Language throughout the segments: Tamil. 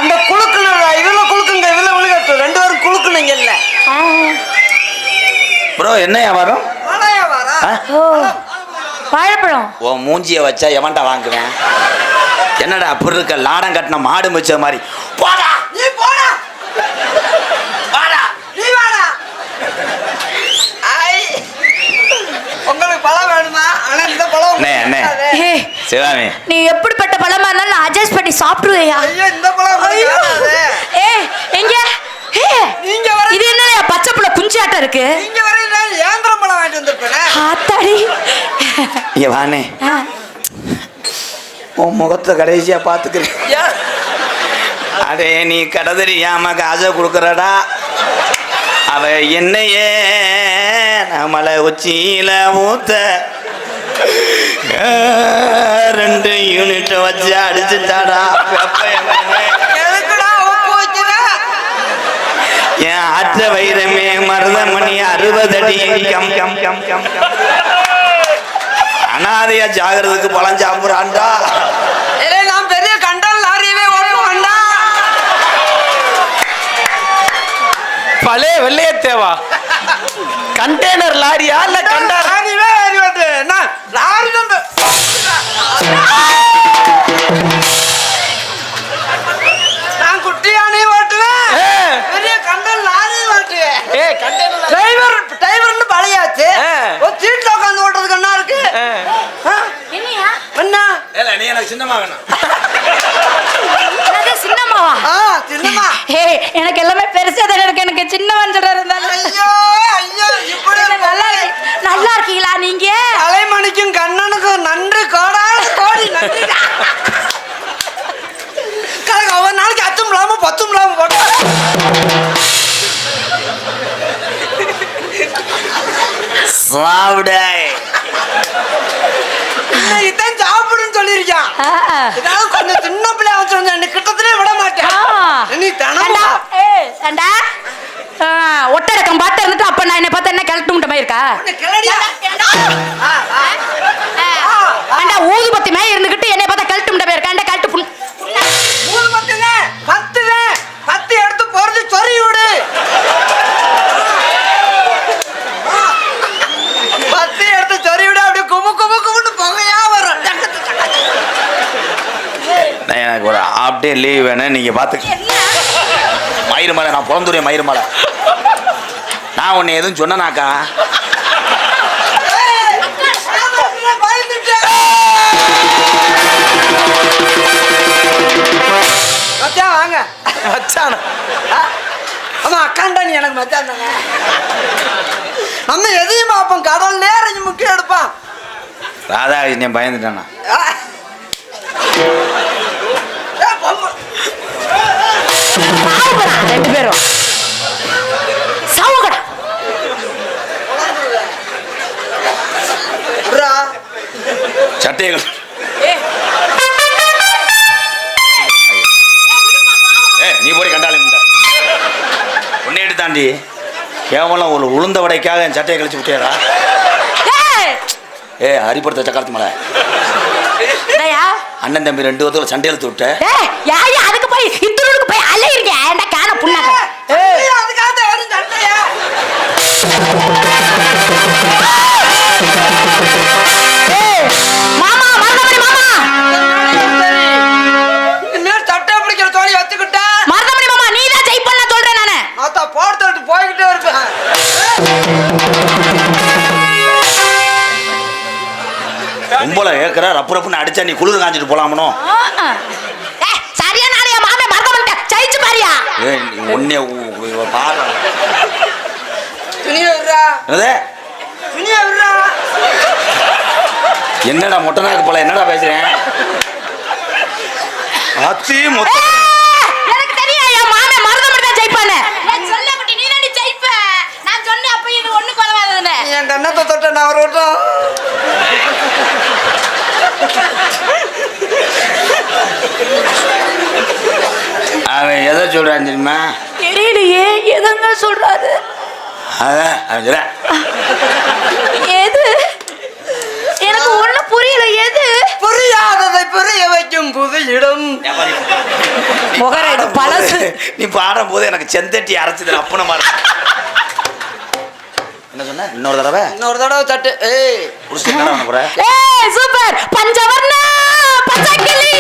அந்த குழுக்குன இதுல குழுக்குங்க, இதுல விழுகட்டும். 2 பேரும் குழுக்குனீங்கல்ல. ப்ரோ என்ன வியாபாரம்? வாழைப்பழம். ஓ மூஞ்சிய வச்சா எவன்டா வாங்குவேன்? என்னடா அப்படி இருக்க லாடம் கட்டின மாடு மிச்ச மாதிரி. போடா நீ போடா, வாடா நீ வாடா. ஐ உங்களுக்கு பழம் வேணுமா? ஆனா இந்த பழம் அண்ணே சிவாமி, நீ எப்படிப்பட்ட பழமா இருந்தாலும் அட்ஜஸ்ட் பண்ணி சாப்பிடுவேயா? ஐயோ இந்த பழம் வேணாதே. எங்க நீங்க வர இது என்ன பச்சை புள்ள குஞ்சாட்டம் இருக்கு? நீங்க வர ஏந்திர பழம் வாங்கிட்டு வந்திருப்பேன். ஆத்தாடி இங்க வானே, உன் முகத்தை கடைசியா பாத்துக்கிறேன். அதே நீ கடை தெரியாம காசை கொடுக்கறடா. அவ என்னையே நம்மளை உச்சியில ஊத்த 2 யூனிட் வச்சு அடிச்சுட்டாடா. என் ஆற்ற வைரமே மருதமணி 60 அடி come come come come come. அனாதையா ஜாகிறதுக்கு பழம் சாப்பிடுறான்டா. நான் பெரிய கண்டல் லாரியவே ஓட்டுவான்டா. பழைய வெள்ளைய தேவா கண்டெய்னர் லாரியா இல்ல கண்டர் லாரியவே ஏறி வந்து நான் லாரி நம்பர் நான் குட்டியானே ஓட்டுவேன். பெரிய கண்டல் லாரி ஓட்டுவேன். கண்டெய்னர் டிரைவர்னு பழையாச்சு. ஒரு சீட்ல உட்காந்து ஓட்டுறதுக்கு என்ன இருக்கு? என்னையா என்ன இல்ல நீ எனக்கு சின்னமா வேணும். சின்னம்மாவா? சின்னமா. எனக்கு எல்லாமே பெருசா தான் இருக்கு. எனக்கு சின்னவன் சொல்ற இருந்தாலும் ஐயோ ஐயோ இப்படி நல்லா இருக்கீங்களா நீங்க? அலைமணிக்கும் கண்ணனுக்கும் நன்றி கோடி நன்றி. ஒரு நாளைக்கு 10 இல்லாம 10 இல்லாம போட்டா சாப்பிட இதான் சாப்பிடுன்னு சொல்லியிருக்கான். ஏதாவது கொஞ்சம் சின்ன பிள்ளை வச்சு கிட்டத்திலே விட மாட்டேன். நீ தண்டா ஒட்டடக்கம் பார்த்து இருந்துட்டு அப்ப நான் என்ன பார்த்தா என்ன கிளட்டு முட்டை மாதிரி இருக்கா? ஊதுபத்தி மாதிரி இருந்துகிட்டு என்னை பார்த்தா கிளட்டு முட்டை மாதிரி இருக்கா? கழட்டு பத்து எடுத்து போறது சொறி விடு. 10 எடுத்து சொறி விடு. அப்படியே குபு குபு குபுன்னு புகையா வரும். எனக்கு ஒரு ஹாஃப் டே லீவ் வேணும். நீங்க பாத்துக்க. மயிறுமலை நான் பிறந்துடைய மயிறுமலை. நான் உன்னை எதுவும் சொன்னனாக்கா? மச்சான் வாங்க. மச்சான் ஆமா அக்காண்டா நீ எனக்கு மச்சான் தானே. நம்ம எதையும் பார்ப்போம். கடல் நேரம் முக்கியம் எடுப்பான். ராதாகிருஷ்ணன் பயந்துட்டானா? 2 பேரும் சாவுகடா. சட்டைகள் நீ போய் கண்டாலே உன்னை எடுத்தாண்டி கேவலம் ஒரு உளுந்த வடைக்காக என் சட்டையை கழிச்சு விட்டியாரா? ஹரிப்படுத்த சக்கரத்து மலை அண்ணன் தம்பி 2 பேரும் சண்டை இழுத்து விட்ட. அதுக்கு போய் இத்தூருக்கு போய் அலையிருங்க. ஏன்டா காண புண்ணாக்க மாமா மருதமணி மாமா. இனிமேல் சட்டை பிடிக்கிற தோழி வச்சுக்கிட்ட மருதமணி மாமா நீ தான் ஜெய் பண்ண சொல்றேன் நானு. அத்தா போட்டு போய்கிட்டே இருப்பேன். கும்பல ஏக்கற ரப்புன்னு அடிச்சா நீ குளிர் காஞ்சிட்டு போலாமனோ? சரியா நாளையா மாமே மருதமணி ஜெயிச்சு பாரியா? ஒன்னே பாரு. துணியை விடுறா. துணியை விடுறா. என்னடா மொட்டை நாக்கு போல என்னடா பேசுறேன்? அத்தி மொத்த எனக்கு தெரியும் என் மாமே மருதமணி தான் ஜெயிப்பானே. நான் சொல்ல குட்டி நீ தானே ஜெயிப்ப. நான் சொன்னேன் அப்ப இது ஒண்ணு கொலவாததுன்னு. என் கண்ணத்தை தொட்ட நான் ஒரு விட்டோம். அவன் எதை சொல்றான் தெரியுமா? தெரியலையே எதங்க சொல்றாரு. எது எனக்கு ஒண்ணு புரியல. எது புரியாததை புரிய வைக்கும் புது இடம். முகர இது பழசு. நீ பாடும் போது எனக்கு செந்தட்டி அரைச்சது அப்பன மாதிரி. என்ன சொன்ன? இன்னொரு தடவை தட்டு. ஏய் புடிச்சு என்னடா பண்ண போற? ஏய் சூப்பர் பஞ்சவர்ண பச்சைக்கிளி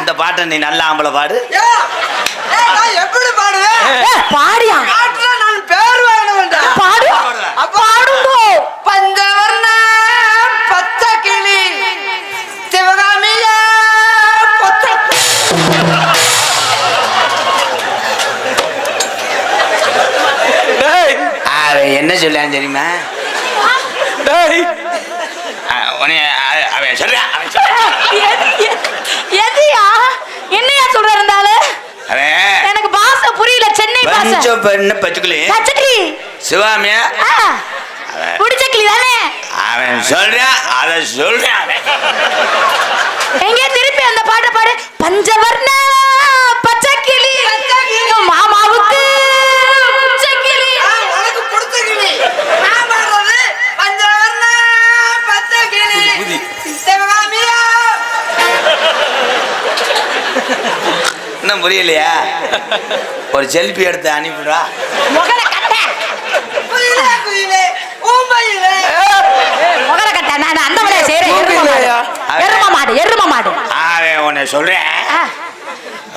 இந்த பாட்டை நீ நல்ல ஆம்பளை பாடு. நான் எப்படி பாடுவேன்? பாடியா பாட்டுல நான் பேர் வேணும்டா. பாடு பாடுங்க. பஞ்சவர்ண பச்சை கிளி சிவகாமிய பொத்த. டேய் அவன் என்ன சொல்லான்னு தெரியுமா? டேய் அவன் சொல்றான். எதியா என்னையா சொல்ற இருந்தாலும் எனக்கு பாஷை புரியல. சென்னை பாஷை. பச்சுக்கிளி பச்சைக்கிளி சிவாமியா புடிச்ச கிளி தானே அவன் சொல்றான். அதை சொல்றான். எங்க திருப்பி அந்த பாட்டை பாடு. பஞ்சவர்ண பச்சைக்கிளி மாமாவுக்கு பச்சைக்கிளி. உனக்கு பிடிச்ச கிளி. நான் பாடுறது பஞ்சவர்ண பச்சை கிளி சிவகாமிய. இன்னும் புரியலையா? ஒரு செல்ஃபி எடுத்து அனுப்பிடுவா. முகர கட்ட குயிலே குயிலே ஊமையிலே. முகர கட்ட. நான் அந்த மாதிரி செய்யறேன். எரும மாடு. அவன் உன்னை சொல்றேன்.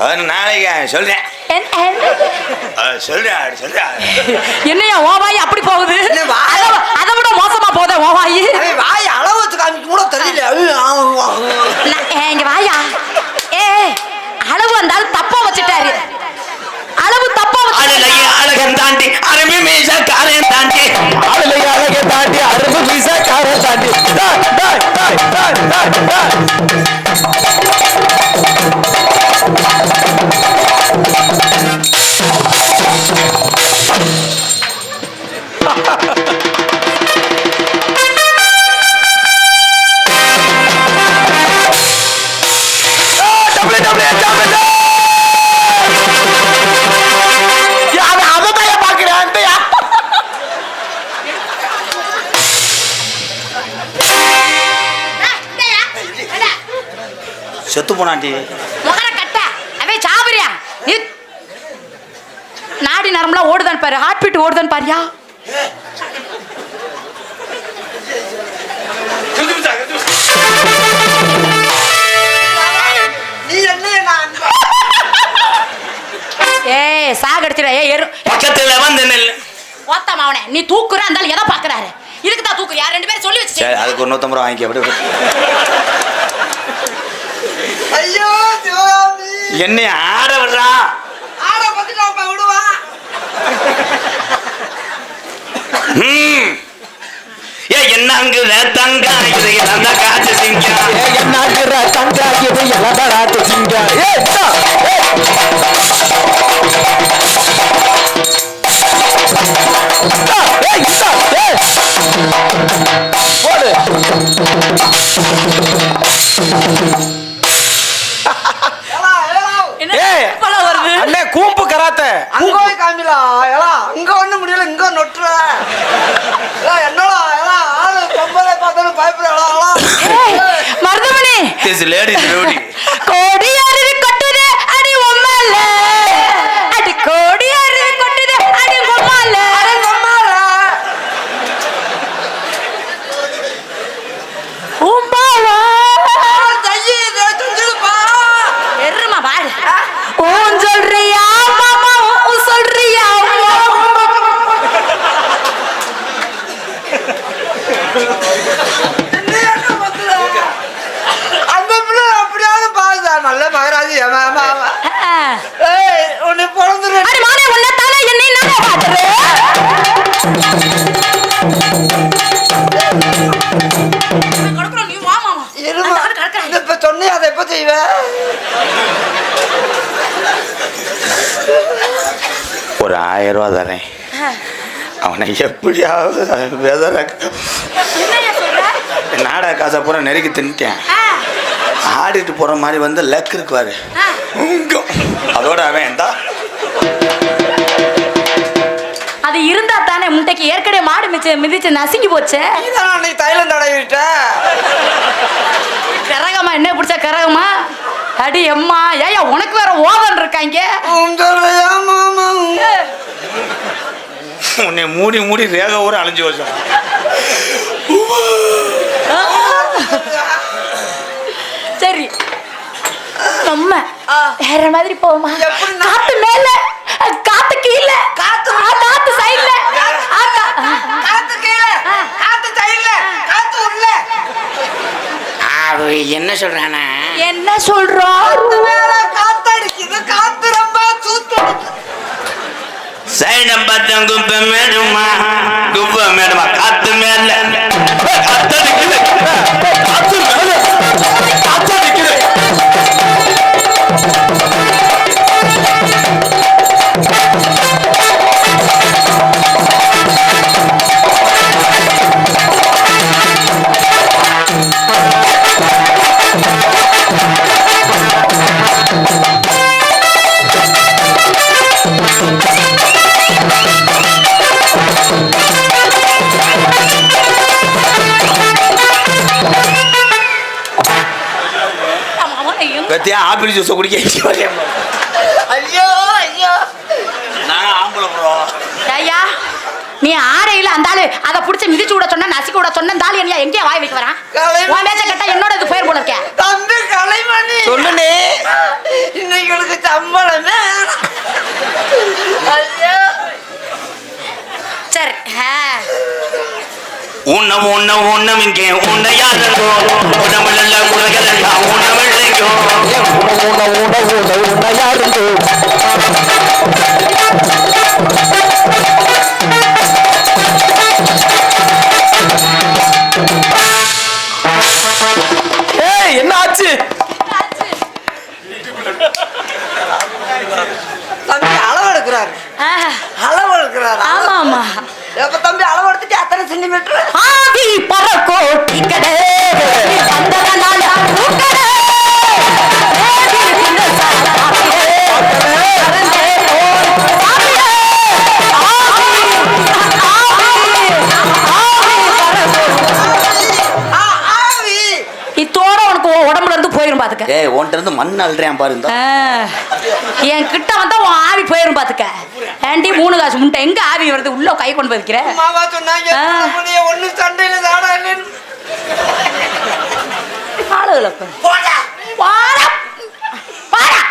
ஒரு நாளைக்கு அவன் சொல்றேன். சொல்றேன். என்னையா ஓ வாய் அப்படி போகுது? என்ன வாய்? அதை விட மோசமா போதே ஓ வாய். அவன் வாய் அளவு வச்சு காமிக்க கூட தெரியல. இங்க வாயா. ஏ அளவு வந்தாலும் தப்பா வச்சுட்டாரு. அளவு தப்பா அழகன் தாண்டி அருமை மீசா காரையன் தாண்டி அழகை தாண்டி அறுபது பைசா காரை தாண்டி. செத்து போனாண்டி. முகர கட்ட. அவன் சாவரியா நீ? நாடி நரம்புலாம் ஓடுதான் பாரு. ஹார்ட் பீட் ஓடுதான் பாரியா. நீ என்ன நான் ஏய் சாகடிச்சிட. ஏய் எரு பக்கத்துல வந்து நெல். ஓத்தம் அவனே நீ தூக்குற இருந்தாலும் எதை பாக்குறாரு? இதுக்கு தான் தூக்குறியா? ரெண்டு பேரும் சொல்லி வச்சு. அதுக்கு ஒரு 150 ரூபா வாங்கி அப்படி. ஐயோ சிவகாமி. என்னை ஆட விடுறா. ஆட பத்திட்டு அப்ப விடுவா. ஏ என்னங்குற தங்கா இது அந்த காத்து சிங்கா. என்னாகிற தங்கா இது எலபராட்டு சிங்கா. போடு. வருது அண்ணே கூம்பு கராத்த. அங்க போய் காமிலா. அங்க ஒண்ணு முடியல. இங்க நொட்டுற. என்னடா ஆளு பொம்பளை பார்த்தாலும் பயப்படுறா. மருதமணி லேடி ரோடி கோடி அருவி கொட்டுது அடி உம்மால. அடி கோடி அருவி கொட்டுது அடி உம்மால. உம்மால எருமா பாரு. ஊன் சொல்றியா மாமா? ஊ சொல்றியா? அந்த பிள்ளை அப்படியாவது பாருதா. நல்ல மகராஜி. உன்னை பிறந்துரு. அடி மானே உன்னை தானே என்னை நானே பாக்குறேன். நீ வா மாமா. இருமா. இப்ப சொன்னியா அதை எப்ப செய்வ? ஒரு 1000 ரூபா தரேன். அவனை எப்படியாவது நாடக காசை பூரா நெருக்கி தின்ட்டேன். ஆடிட்டு போற மாதிரி வந்து லக் இருக்குவாரு. அதோட அவன் எந்தா அது இருந்தா தானே. முட்டைக்கு ஏற்கனவே மாடு மிதிச்சு நசுங்கி போச்சு. அன்னைக்கு தைலம் தடவிட்ட. கரகமா அடி அம்மா ஏயா உனக்கு வேற ஓவன் இருக்காங்க உன்னை மூடி மூடி ரேக ஊர அழிஞ்சு வருஷம். சரி நம்ம வேற மாதிரி போமா காத்து மேல காத்து கீழே காத்து சைடுல காத்து கீழே காத்து சைடுல காத்து உள்ள. என்ன சொல்றானா? என்ன சொல்றோம்? காத்தடிக்குது காத்து ரொம்ப சூத்தடிக்குது. சைடம் பார்த்தேன் குப்பை மேடுமா குப்பை மேடுமா காத்து மேல காத்தடிக்குது காத்து மேல காத்தடிக்குது. பத்தியா ஆப்பிள் ஜூஸ் குடிக்க ஐயோ ஐயோ நான் ஆம்பளை ப்ரோ. ஐயா நீ ஆடையில அந்த ஆளு அதை புடிச்சு மிதிச்சு விட சொன்ன நசுக்கி விட சொன்ன அந்த ஆளு என்ன எங்கேயா வாய் வைக்க வரான்? உன் பேச்ச கேட்டா என்னோட இது போயிர் போல இருக்கேன். தம்பி கலைமணி சொல்லுனே இன்னைக்கு உனக்கு சம்பளமே. ஐயோ சரி உன்னம் உன்னம் உன்னம் இங்கே உன்னை யாருங்கோ உடம்புல குறைகள் எல்லாம் உணவில்லைங்கோ உன்னை யாருங்கோ என்ன ஆச்சு? தம்பி அளவு எடுக்கிறாரு அளவு எடுக்கிறாரு. ஆமா ஆமா எப்ப தம்பி அளவு எடுத்துட்டு அத்தனை சென்டிமீட்டர் ஆதி பறக்கோட்டி கடை வந்ததனால ஊக்கடை இத்தோட உனக்கு உடம்புல இருந்து போயிரும் பாத்துக்க. ஏய் உன்கிட்ட இருந்து மண் அள்ளுறேன் பாருங்க. என் கிட்ட வந்தா உன் ஆவி போயிரும் பாத்துக்க. ஏண்டி 3 காசு முட்டை எங்க ஆவி வருது உள்ள கை கொண்டு போய் வைக்கிற? மாமா சொன்னாங்க ஒண்ணு சண்டையில தாடா இல்லைன்னு. ஆளுகளை போடா வாடா வாடா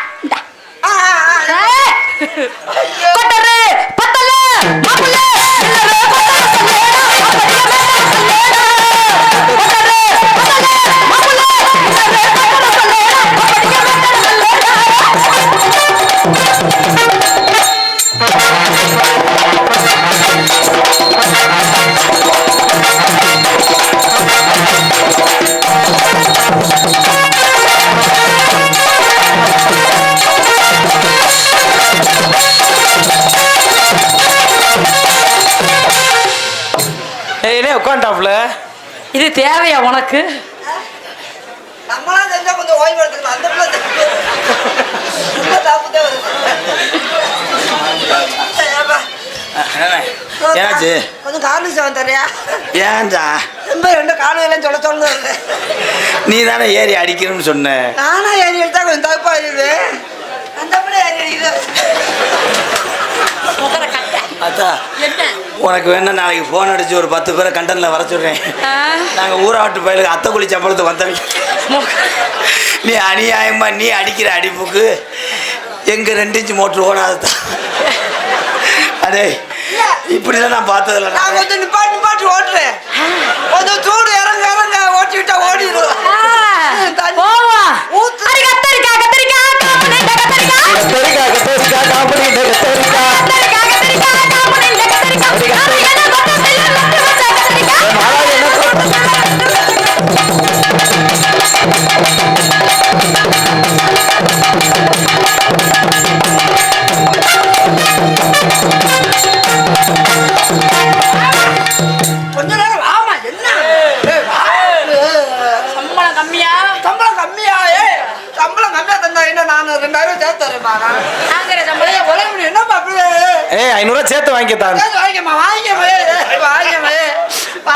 கொட்டரு பத்தல மாப்பிள்ள இல்லவே கொட்டரு சொல்லேடா அப்படியே கொட்டரு பத்தல மாப்பிள்ள இல்லவே கொட்டரு சொல்லேடா உட்காண்டாப்ல. இது தேவையா உனக்கு? நம்மளா செஞ்சா கொஞ்சம் ஓய்வு எடுத்துக்கலாம். அந்த பிள்ளை தாப்புதே வருது. ஏனாச்சு கொஞ்சம் கார்னு சேவன் தரியா? ஏன்டா ரொம்ப 2 காலையில சொல்ல சொல்லுங்க. நீ தானே ஏறி அடிக்கணும்னு சொன்ன. நானா ஏறி எடுத்தா கொஞ்சம் தப்பா இருக்குது. அந்த பிள்ளை ஏறி அடிக்குது. அத்தா உனக்கு வேணா நாளைக்கு ஃபோன் அடிச்சு ஒரு 10 பேரை கண்டன்ல வர சொல்றேன். நாங்கள் ஊராட்டு பயிலுக்கு அத்தை குழி சம்பளத்துக்கு வந்தவங்க. நீ அநியாயமா நீ அடிக்கிற அடிப்புக்கு எங்க 2 இன்ச்சு மோட்டர் ஓடாதான். அடே இப்படிதான் நான் பார்த்ததில்ல. நான் கொஞ்சம் நிப்பாட்டி ஓட்டுறேன். கொஞ்சம் சூடு இறங்க ஓட்டி விட்டா ஓடிடும். கொஞ்ச நேரம் ஆமா என்ன சம்பளம் கம்மியா? சம்பளம் கம்மியா? சம்பளம் கம்மியா தந்தா என்ன நான் 2000 சேர்த்து தரேன்மா. வாங்குற சம்பளம் ஒரே முடியும் என்னப்பா அப்படி? 500 சேர்த்து வாங்கித்தான். வாங்கிக்கமா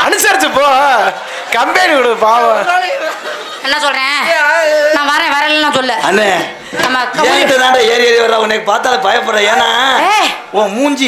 அனுசரிச்சு போ. கம்பெனி விடு பாவம். என்ன சொல்றேன் நான் வரேன் சொல்லு அண்ணே நம்ம ஏறிட்டு தாண்டா ஏறி வர்ற உன்னை பார்த்தாலே பயப்படுற ஏன்னா ஏய். உன் மூஞ்சி